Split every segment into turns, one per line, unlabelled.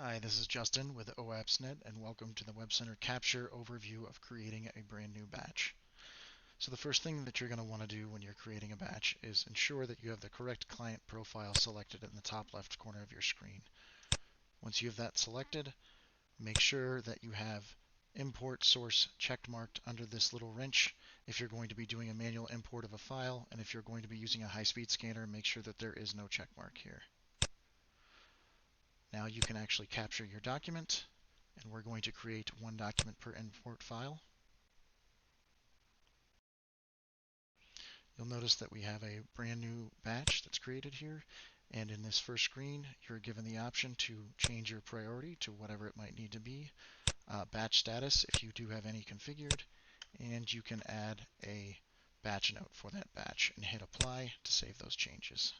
Hi, this is Justin with oAppsNet, and welcome to the Web Center Capture overview of creating a brand new batch. So the first thing that you're going to want to do when you're creating a batch is ensure that you have the correct client profile selected in the top left corner of your screen. Once you have that selected, make sure that you have import source checked marked under this little wrench if you're going to be doing a manual import of a file, and if you're going to be using a high-speed scanner, make sure that there is no check mark here. Now you can actually capture your document, and we're going to create one document per import file. You'll notice that we have a brand new batch that's created here, and in this first screen you're given the option to change your priority to whatever it might need to be, batch status if you do have any configured, and you can add a batch note for that batch and hit apply to save those changes.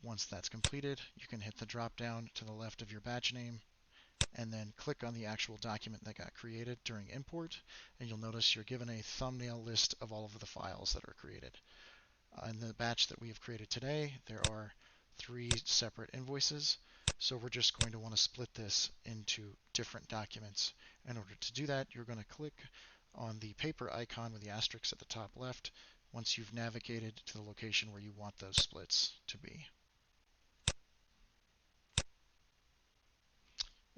Once that's completed, you can hit the drop down to the left of your batch name and then click on the actual document that got created during import, and you'll notice you're given a thumbnail list of all of the files that are created. In the batch that we have created today, there are 3 separate invoices, so we're just going to want to split this into different documents. In order to do that, you're going to click on the paper icon with the asterisk at the top left once you've navigated to the location where you want those splits to be.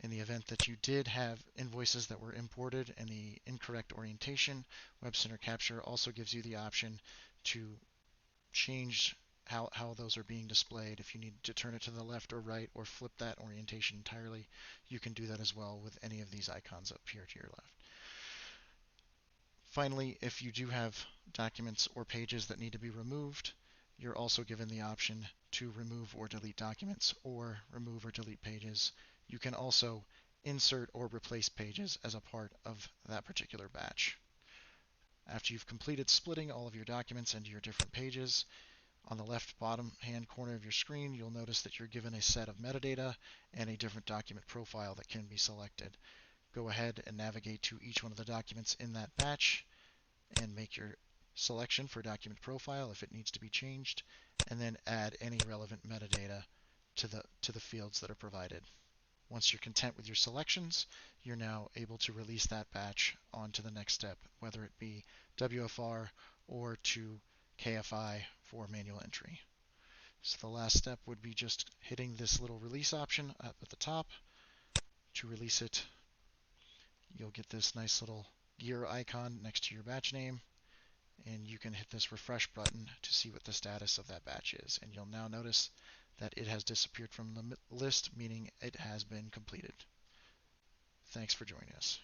In the event that you did have invoices that were imported in the incorrect orientation, Web Center Capture also gives you the option to change how those are being displayed. If you need to turn it to the left or right or flip that orientation entirely, you can do that as well with any of these icons up here to your left. Finally, if you do have documents or pages that need to be removed, you're also given the option to remove or delete documents or remove or delete pages. You can also insert or replace pages as a part of that particular batch. After you've completed splitting all of your documents into your different pages, on the left bottom hand corner of your screen, you'll notice that you're given a set of metadata and a different document profile that can be selected. Go ahead and navigate to each one of the documents in that batch and make your selection for document profile if it needs to be changed, and then add any relevant metadata to the fields that are provided. Once you're content with your selections, you're now able to release that batch on to the next step, whether it be WFR or to KFI for manual entry. So the last step would be just hitting this little release option up at the top. To release it, you'll get this nice little gear icon next to your batch name, and you can hit this refresh button to see what the status of that batch is. And you'll now notice that it has disappeared from the list, meaning it has been completed. Thanks for joining us.